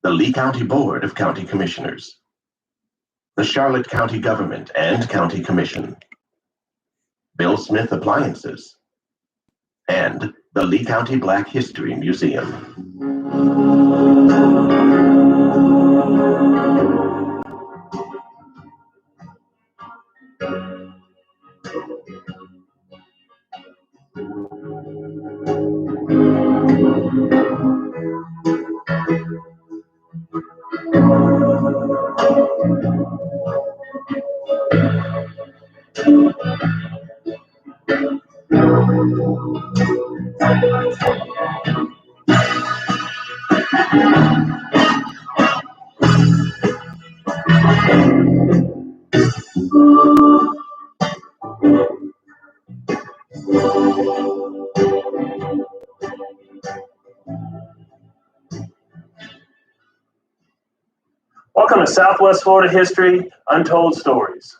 the Lee County Board of County Commissioners, the Charlotte County Government and County Commission, Bill Smith Appliances, and the Lee County Black History Museum. Welcome to Southwest Florida History, Untold Stories.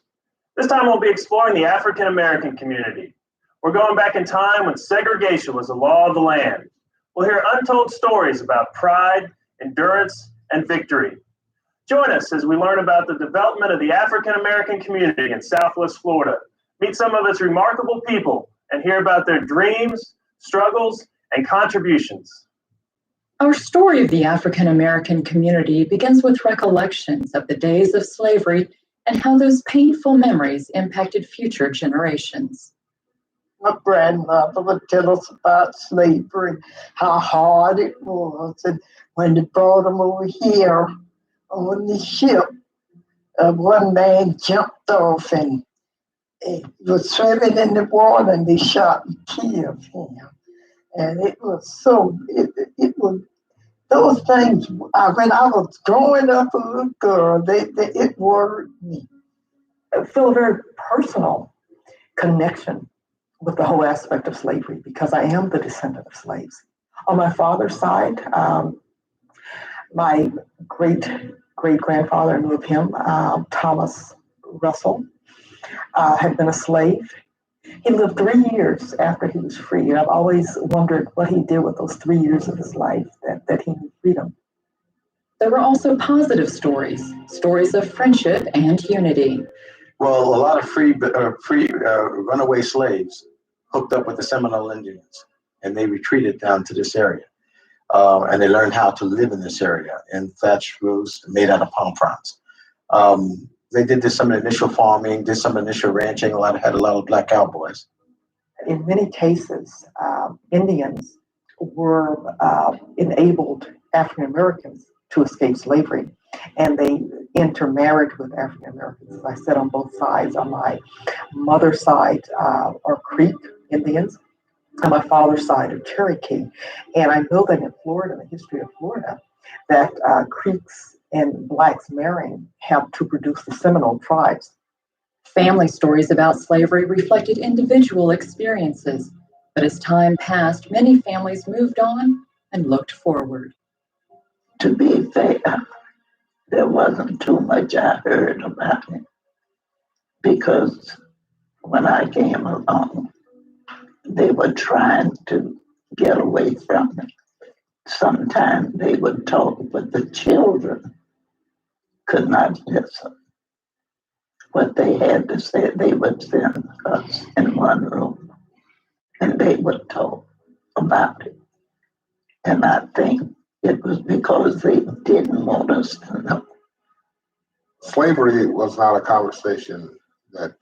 This time we'll be exploring the African American community. We're going back in time when segregation was the law of the land. We'll hear untold stories about pride, endurance, and victory. Join us as we learn about the development of the African American community in Southwest Florida, meet some of its remarkable people, and hear about their dreams, struggles, and contributions. Our story of the African American community begins with recollections of the days of slavery and how those painful memories impacted future generations. My grandmother would tell us about slavery, how hard it was, and when they brought them over here on the ship, one man jumped off and was swimming in the water, and they shot and killed him. And it was so, it was, those things, when I was growing up a little girl, it worried me. I feel a very personal connection with the whole aspect of slavery because I am the descendant of slaves. On my father's side, my great-grandfather, I knew of him, Thomas Russell, had been a slave. He lived 3 years after he was free, and I've always wondered what he did with those 3 years of his life that he knew freedom. There were also positive stories, stories of friendship and unity. Well, a lot of free runaway slaves hooked up with the Seminole Indians, and they retreated down to this area. And they learned how to live in this area in thatched roofs made out of palm fronds. They did some initial farming, did some initial ranching, had a lot of black cowboys. In many cases, Indians were enabled African Americans to escape slavery, and they intermarried with African Americans. As I said, on both sides. On my mother's side are Creek Indians, on my father's side are Cherokee. And I know that in Florida, in the history of Florida, that Creeks and blacks marrying helped to produce the Seminole tribes. Family stories about slavery reflected individual experiences, but as time passed, many families moved on and looked forward. To be fair, there wasn't too much I heard about it because when I came along, they were trying to get away from it. Sometimes they would talk, but the children could not listen. What they had to say, they would send us in one room and they would talk about it. And I think it was because they didn't want us to know. Slavery was not a conversation that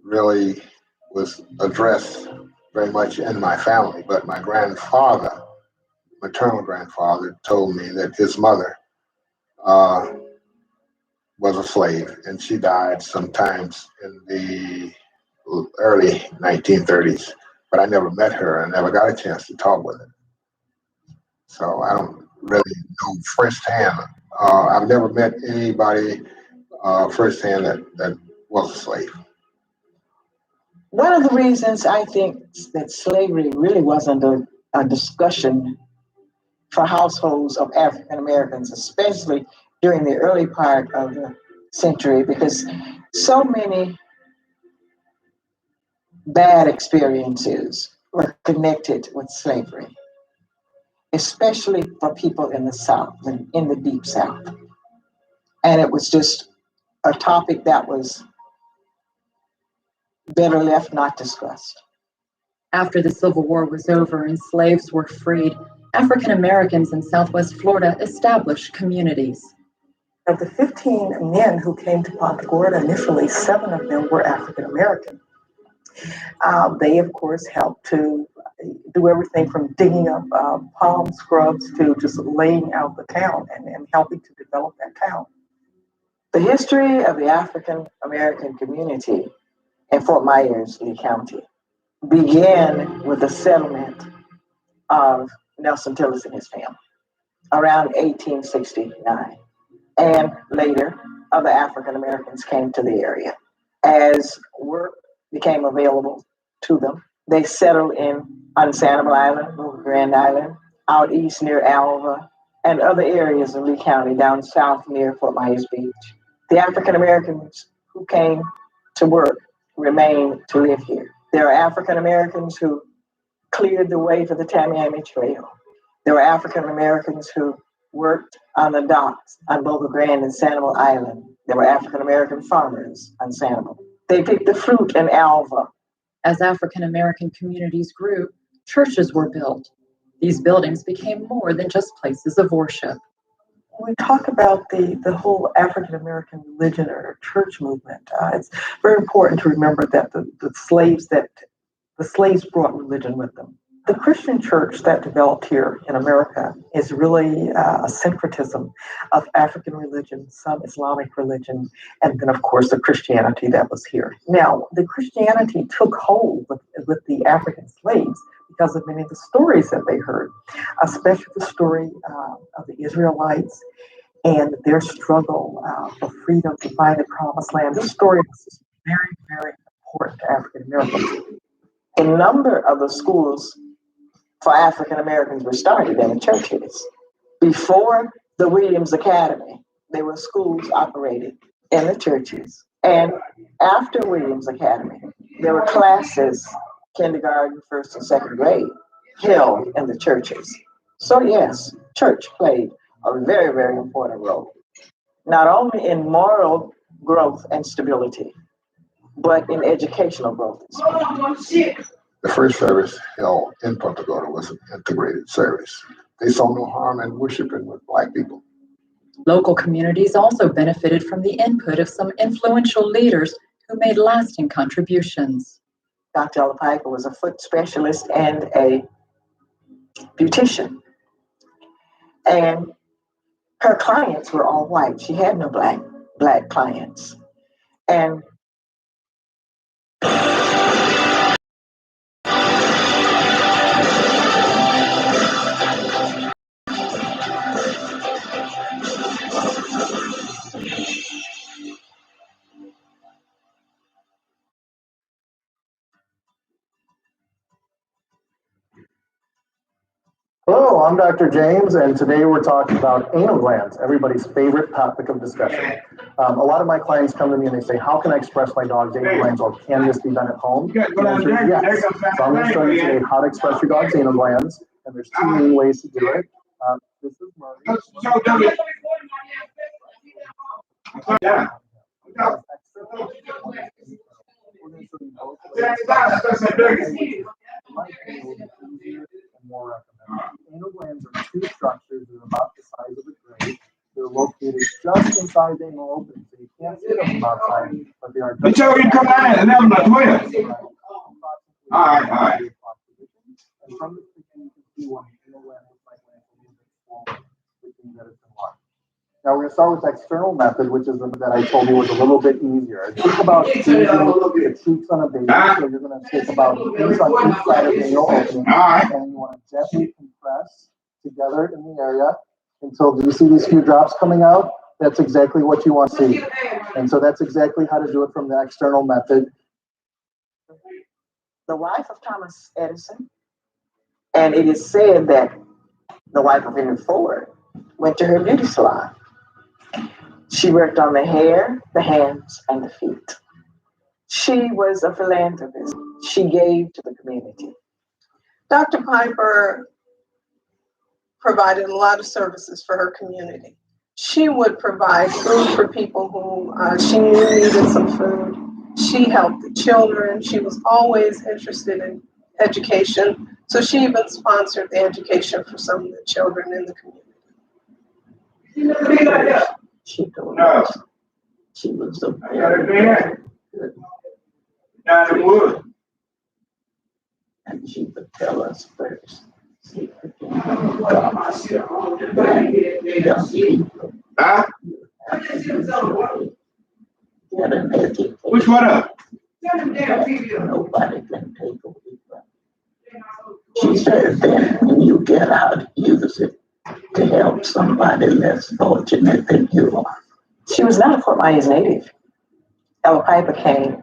really was addressed very much in my family, but my grandfather, maternal grandfather, told me that his mother was a slave, and she died sometimes in the early 1930s, but I never met her. I never got a chance to talk with her. So I don't really know firsthand. I've never met anybody firsthand that was a slave. One of the reasons I think that slavery really wasn't a discussion for households of African Americans, especially during the early part of the century, because so many bad experiences were connected with slavery. especially for people in the South, in the deep South. And it was just a topic that was better left not discussed. After the Civil War was over and slaves were freed, African Americans in Southwest Florida established communities. Of the 15 men who came to Ponta Gorda initially, 7 of them were African American. They, of course, helped to do everything from digging up palm scrubs to just laying out the town and helping to develop that town. The history of the African American community in Fort Myers, Lee County, began with the settlement of Nelson Tillis and his family around 1869. And later, other African Americans came to the area. As work became available to them, they settled on Sanibel Island, Grand Island, out east near Alva, and other areas in Lee County, down south near Fort Myers Beach. The African Americans who came to work remained to live here. There are African Americans who cleared the way for the Tamiami Trail. There were African Americans who worked on the docks on Boca Grande and Sanibel Island. There were African American farmers on Sanibel. They picked the fruit in Alva. As African American communities grew, churches were built. These buildings became more than just places of worship. When we talk about the whole African American religion or church movement, it's very important to remember that the slaves brought religion with them. The Christian church that developed here in America is really a syncretism of African religion, some Islamic religion, and then, of course, the Christianity that was here. Now, the Christianity took hold with the African slaves because of many of the stories that they heard, especially the story of the Israelites and their struggle for freedom to find the promised land. This story was very, very important to African Americans. A number of the schools for African Americans were started in the churches. Before the Williams Academy, there were schools operated in the churches. And after Williams Academy, there were classes, kindergarten, first and second grade, held in the churches. So yes, church played a very, very important role, not only in moral growth and stability, but in educational growth as well. The first service held in Punta Gorda was an integrated service. They saw no harm in worshiping with Black people. Local communities also benefited from the input of some influential leaders who made lasting contributions. Dr. Ella Piper was a foot specialist and a beautician. And her clients were all white. She had no black clients. And hello, I'm Dr. James, and today we're talking about anal glands, everybody's favorite topic of discussion. A lot of my clients come to me and they say, how can I express my dog's anal glands, or can this be done at home? The answer is yes. So I'm going to show you today how to express your dog's anal glands, and there's 2 main ways to do it. This is Murray. Yeah. More recommended. Anal glands are 2 structures that are about the size of a grape. They're located just inside the anal opening, so you can't see them from outside, but they are just all right. And from this picture, you can see one anal gland looks like when it's moving forward, which means that it's enlarged. Now we're going to start with the external method, which is that I told you was a little bit easier. Think about using the cheeks on a baby. So you're going to take about an inch on each side of the anal opening, and you want to gently compress together in the area until, do you see these few drops coming out? That's exactly what you want to see. And so that's exactly how to do it from the external method. the wife of Thomas Edison, and it is said that the wife of Henry Ford went to her beauty salon. She worked on the hair, the hands, and the feet. She was a philanthropist. She gave to the community. Dr. Piper provided a lot of services for her community. She would provide food for people who she knew needed some food. She helped the children. She was always interested in education. So she even sponsored the education for some of the children in the community. She told us she was a very good Christian. And she would tell us first. She would young people get an education. Which one up? Nobody can take away from it. She said that when you get out, use it to help somebody less fortunate than you are. She was not a Fort Myers native. Ella Piper came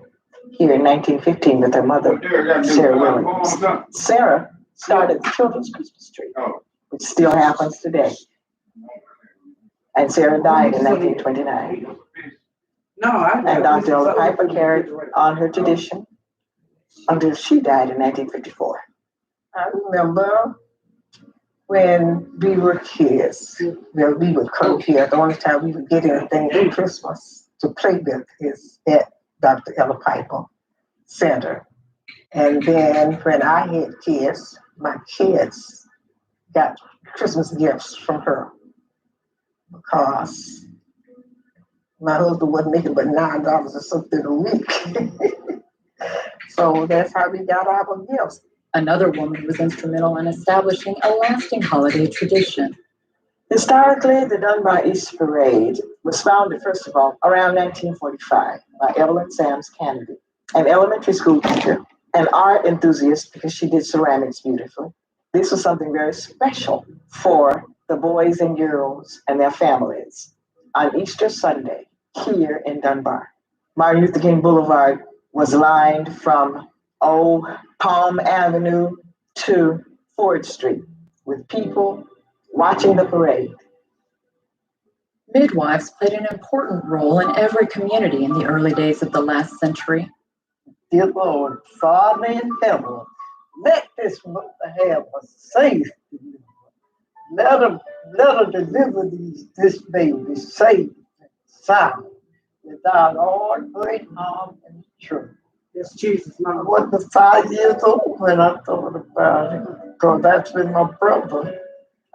here in 1915 with her mother, Sarah Williams. Sarah started the Children's Christmas Tree, which still happens today. And Sarah died in 1929. And Dr. Ella Piper carried on her tradition until she died in 1954. I remember when we were kids, well, we would come here. The only time we would get anything for Christmas to play with is at Dr. Ella Piper Center. And then when I had kids, my kids got Christmas gifts from her because my husband wasn't making but $9 or something a week. So that's how we got our gifts. Another woman was instrumental in establishing a lasting holiday tradition. Historically, the Dunbar East Parade was founded, first of all, around 1945 by Evelyn Sams Kennedy, an elementary school teacher, an art enthusiast because she did ceramics beautifully. This was something very special for the boys and girls and their families on Easter Sunday here in Dunbar. Martin Luther King Boulevard was lined from Old Palm Avenue to Ford Street with people watching the parade. Midwives played an important role in every community in the early days of the last century. Dear Lord, Father in heaven, let this mother have a safe delivery. Let her deliver this baby safe and sound without all hurt, harm, and trouble. Yes, Jesus, I wasn't 5 years old when I thought about it, because that's when my brother,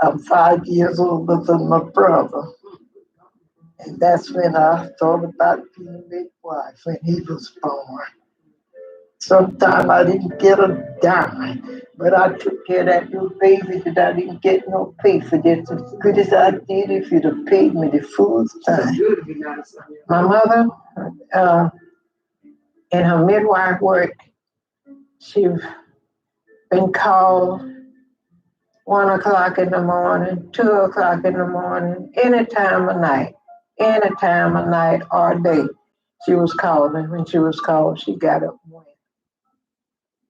I'm 5 years older than my brother. And that's when I thought about being midwife when he was born. Sometimes I didn't get a dime, but I took care of that little baby that I didn't get no pay for just as good as I did if you'd have paid me the full time. My mother, in her midwife work, she's been called 1 o'clock in the morning, 2 o'clock in the morning, any time of night or day. She was called, and when she was called, she got up and went.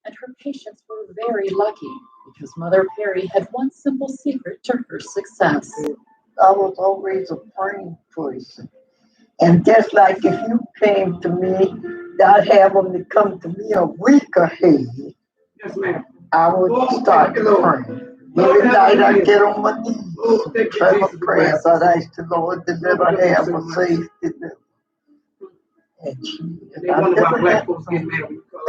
And her patients were very lucky because Mother Perry had one simple secret to her success. I was always a praying person. And just like if you came to me, I'd have them to come to me a week ahead. Yes, ma'am. I would start praying. Every night I get on my knees, pray my prayers. I'd ask the Lord to let her have a safe delivery. And she, I never had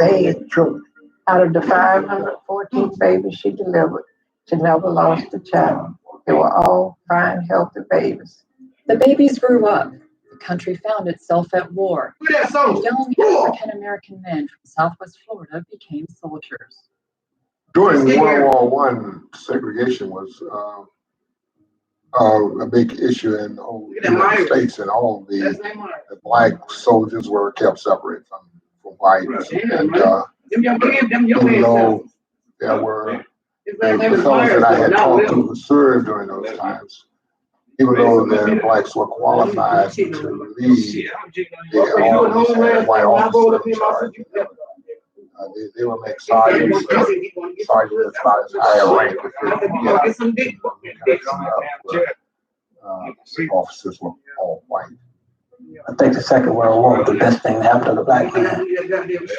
bad trouble. Out of the 514 babies she delivered, she never lost a child. They were all fine, healthy babies. The babies grew up. The country found itself at war. And young African-American men from Southwest Florida became soldiers. During World War I, segregation was a big issue in the United States, and all the black soldiers were kept separate from whites. And even though there were the fellows that I had talked to who served during those times, even though the blacks were qualified to lead, they always had white officers in charge. They would make sergeants about as high a rank as officers were all white. I think the Second World War was the best thing that happened to the black man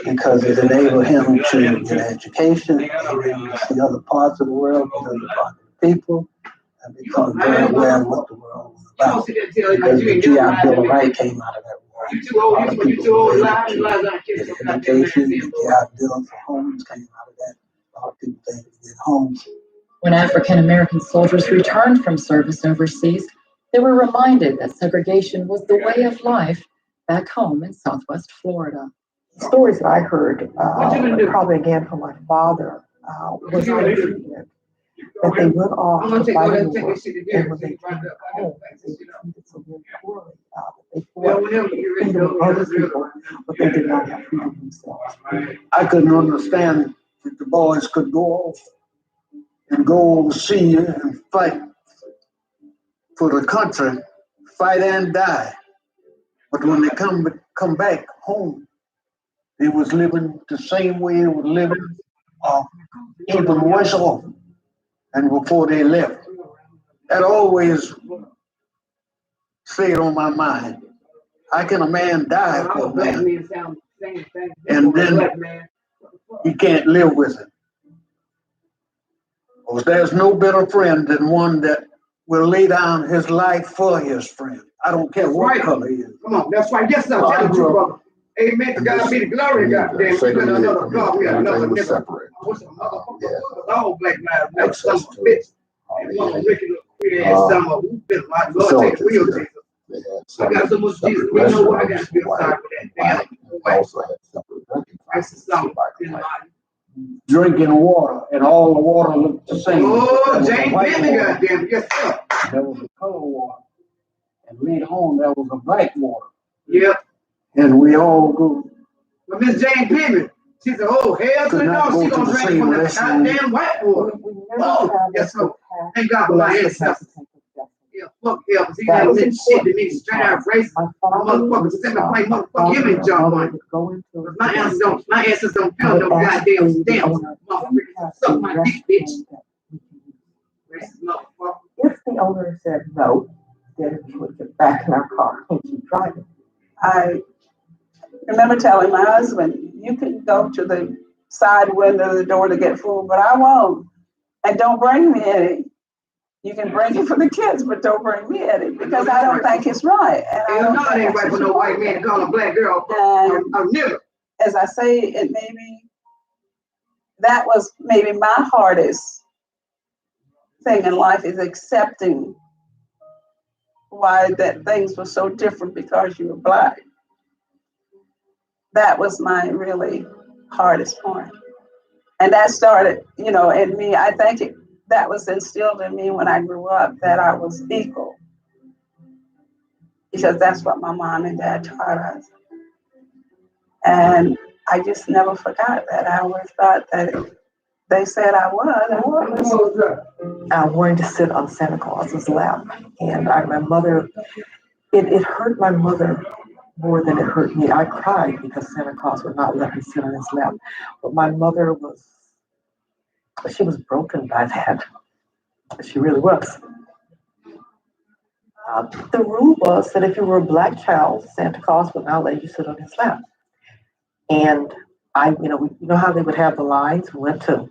because it enabled him to get education, enabled him to see other parts of the world, other parts of the people. for the very well what the world was about. Because the GI Bill of Rights came out of that war. A lot of people related to education, the GI Bill for homes came out of that. A lot of people think we did homes. When African American soldiers returned from service overseas, they were reminded that segregation was the way of life back home in Southwest Florida. Stories that I heard, probably again from my father, was that they went off to fight in the war, and when they came home, they were treated so very poorly. They fought for the freedom of other people, but they did not have freedom themselves. I couldn't understand that the boys could go off and go overseas and fight for the country, fight and die. But when they come back home, they was living the same way they were living, even worse off than before they left. That always stayed on my mind. How can a man die for a man and then he can't live with it? Because there's no better friend than one that will lay down his life for his friend. I don't care what color he is. Come on, that's right. Yes, sir. Tell the truth, brother. Amen. To God be the glory, God. Damn, we got another God. We got another nigga. What's another all black lives matter? Son of a bitch. And one wicked little queer ass son of who been like Lord take real Jesus. I got so much Jesus. We know what I got to be sorry for that. Damn. That's the song. Drinking water, and all the water looked the same. Oh, James Bentley, goddamn. Yes, sir. There was a color water. And later on, there was a black water. Yep. And we all go. But Miss Jane Pittman, she said, oh, hell to the no, she gonna drink from the goddamn white water. Oh, yes, sir. Thank God for my ancestors. Yeah, fuck hell, because he got that shit to me straight out of race. Motherfucker, semi-play, motherfucker, give me jump on it. My ancestors don't feel no goddamn stamps. Motherfucker, suck my dick, bitch. Racist motherfucker. If the owner said no, then we would get back in our car and keep driving. I remember telling my husband, you can go to the side window of the door to get food, but I won't. And don't bring me any. You can bring it for the kids, but don't bring me any because I don't think it's right. Hell no, it ain't right for no white man to call a black girl a nigger. As I say, it maybe that was maybe my hardest thing in life is accepting why that things were so different because you were black. That was my really hardest point. And that started, in me, I think that was instilled in me when I grew up that I was equal. Because that's what my mom and dad taught us. And I just never forgot that. I always thought that if they said I was. I wanted to sit on Santa Claus's lap. And my mother, it hurt my mother more than it hurt me. I cried because Santa Claus would not let me sit on his lap. But my mother she was broken by that. She really was. The rule was that if you were a black child, Santa Claus would not let you sit on his lap. And you know how they would have the lines. We went to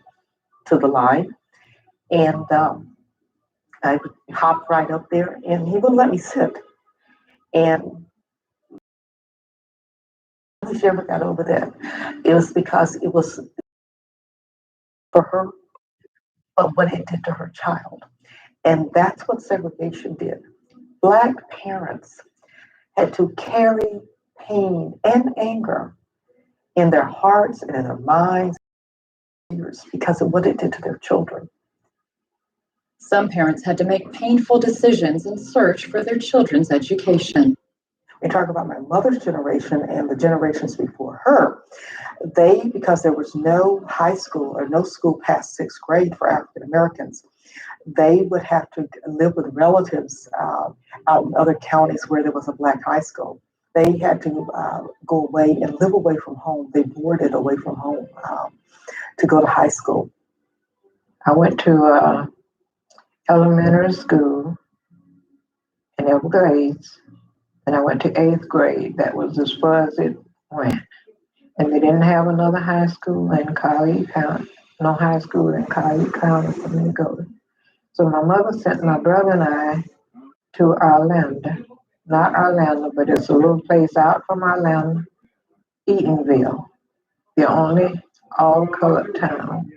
the line, and I would hop right up there, and he wouldn't let me sit. And if she ever got over that, it was because it was for her, but what it did to her child. And that's what segregation did. Black parents had to carry pain and anger in their hearts and in their minds because of what it did to their children. Some parents had to make painful decisions in search for their children's education. We talk about my mother's generation and the generations before her. Because there was no high school or no school past sixth grade for African Americans, they would have to live with relatives out in other counties where there was a black high school. They had to go away and live away from home. They boarded away from home to go to high school. I went to elementary school in upper grades, and I went to 8th grade. That was as far as it went. And they didn't have another high school in Collier County, no high school in Collier County for me to go to. So my mother sent my brother and I to Orlando. Not Orlando, but it's a little place out from Orlando, Eatonville, the only all-colored town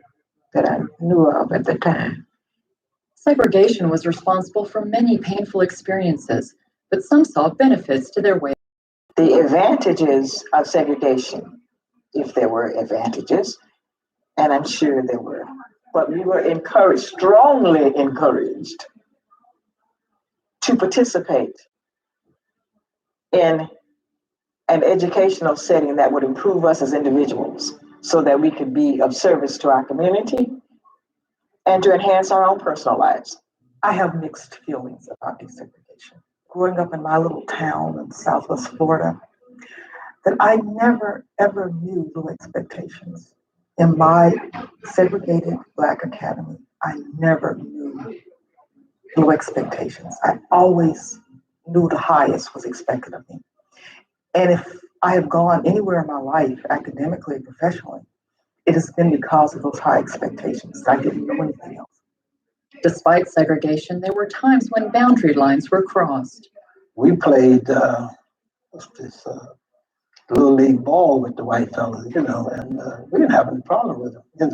that I knew of at the time. Segregation was responsible for many painful experiences, but some saw benefits to their way. The advantages of segregation, if there were advantages, and I'm sure there were, but we were encouraged, strongly encouraged, to participate in an educational setting that would improve us as individuals so that we could be of service to our community and to enhance our own personal lives. I have mixed feelings about desegregation. Growing up in my little town in Southwest Florida, that I never ever knew low expectations. In my segregated Black academy, I never knew low expectations. I always knew the highest was expected of me. And if I have gone anywhere in my life, academically, professionally, it has been because of those high expectations. I didn't know anything else. Despite segregation, there were times when boundary lines were crossed. We played little league ball with the white fellas, and we didn't have any problem with them,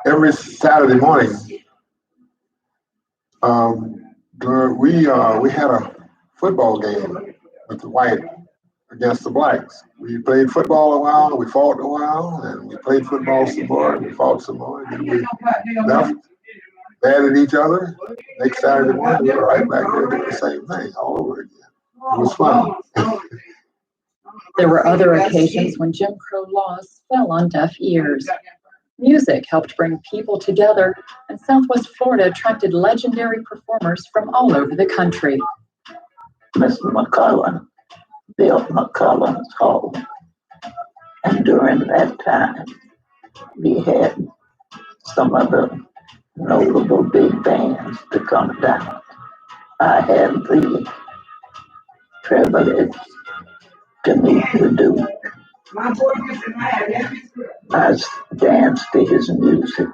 Every Saturday morning, we had a football game with the white against the blacks. We played football a while, we fought a while, and we played football some more, and we fought some more, and then we left, mad at each other. Next Saturday morning, we were right back there doing the same thing all over again. It was fun. There were other occasions when Jim Crow laws fell on deaf ears. Music helped bring people together, and Southwest Florida attracted legendary performers from all over the country. Mr. McCullough built McCullough's Hall. And during that time, we had some of the notable big bands to come down. I had the privilege to meet the Duke. I danced to his music.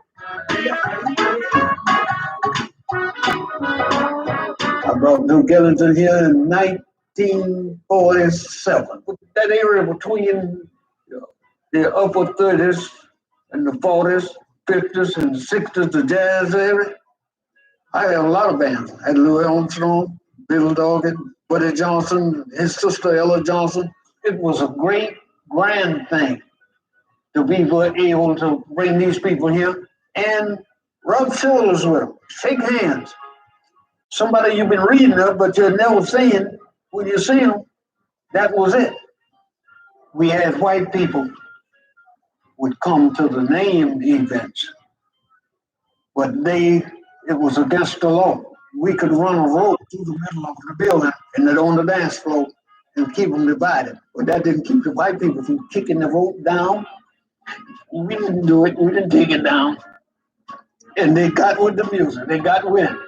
I brought Duke Ellington here in 1947. That area between the upper 30s and the 40s, 50s, and 60s, the jazz area. I had a lot of bands. I had Louis Armstrong, Bill Doggett, Buddy Johnson, his sister Ella Johnson. It was a great, grand thing to be able to bring these people here and rub shoulders with them, shake hands. Somebody you've been reading of, but you've never seen. When you see them, that was it. We had white people would come to the named events, but it was against the law. We could run a rope through the middle of the building and then on the dance floor and keep them divided. But that didn't keep the white people from kicking the rope down. We didn't do it. We didn't take it down. And they got with the music. They got with it.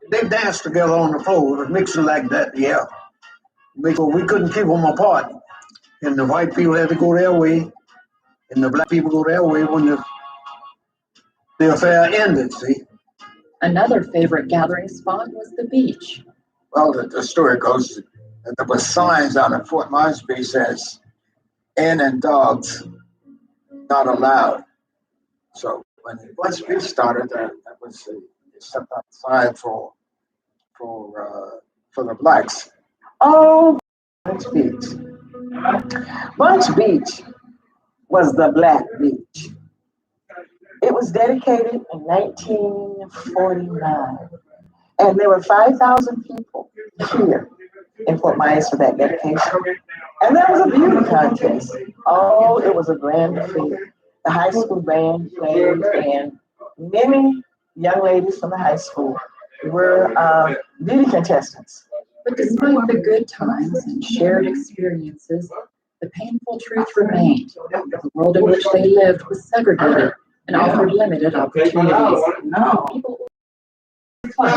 They danced together on the floor, mixing like that, yeah. Because we couldn't keep them apart. And the white people had to go their way, and the black people go their way when the affair ended, see? Another favorite gathering spot was the beach. Well, the story goes that there were signs on the Fort Myers beach says, "In and dogs not allowed." So when the West Beach started, that was set aside for the blacks. Oh, Bunch Beach. Bunch Beach was the Black Beach. It was dedicated in 1949. And there were 5,000 people here in Fort Myers for that dedication. And there was a beauty contest. Oh, it was a grand affair. The high school band played, and many young ladies from the high school were beauty contestants. But despite the good times and shared experiences, the painful truth remained. The world in which they lived was segregated and offered limited opportunities. Why?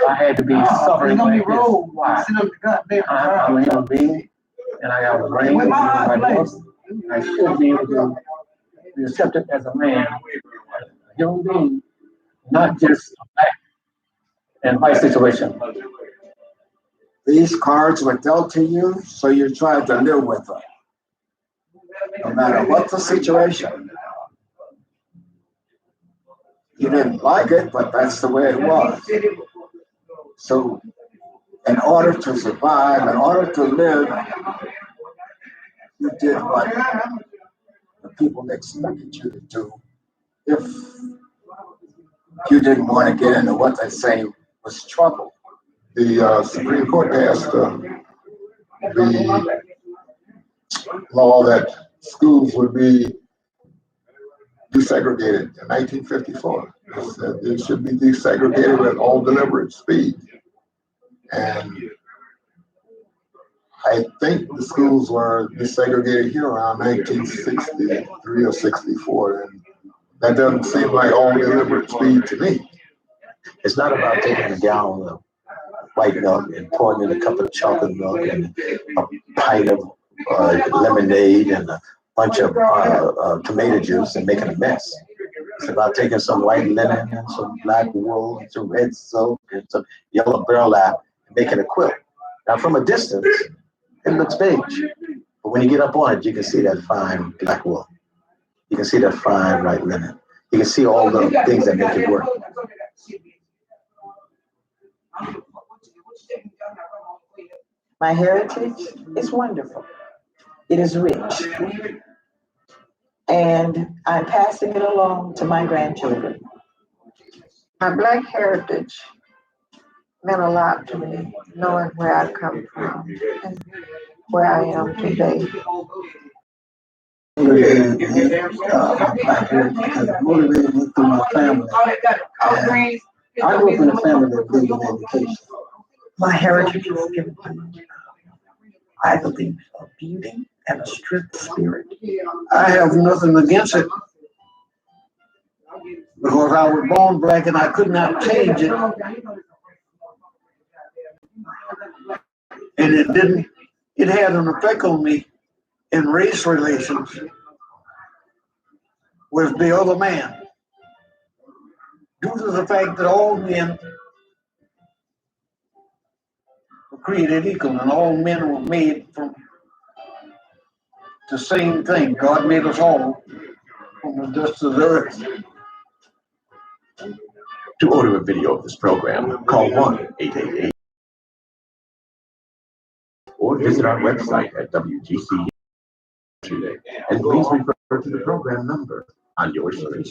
I had to be suffering like this. Why? I'm a human being, and I have a brain, and I should be able to be accepted as a man, a human being, not just a black and white situation. These cards were dealt to you, so you tried to live with them. No matter what the situation. You didn't like it, but that's the way it was. So, in order to survive, in order to live, you did what the people expected you to do. If you didn't want to get into what they say was trouble. The Supreme Court passed the law that schools would be desegregated in 1954. It said they should be desegregated at all deliberate speed. And I think the schools were desegregated here around 1963 or 64. And that doesn't seem like all deliberate speed to me. It's not about taking a gallon of white milk and pouring in a cup of chocolate milk and a pint of lemonade and a bunch of tomato juice and making a mess. It's about taking some white linen and some black wool and some red silk and some yellow burlap and making a quilt. Now, from a distance, it looks beige. But when you get up on it, you can see that fine black wool. You can see that fine white linen. You can see all the things that make it work. My heritage is wonderful. It is rich. And I'm passing it along to my grandchildren. My Black heritage meant a lot to me, knowing where I come from and where I am today. Motivated me through my family. I grew up in a family that believed in education. My heritage was given to me, I believe, a beauty and a strict spirit. I have nothing against it because I was born black and I could not change it. And it had an effect on me in race relations with the other man. Due to the fact that all men were created equal and all men were made from the same thing. God made us all from the dust of the earth. To order a video of this program, call 1-888 or visit our website at WGC. And please refer to the program number on your screen.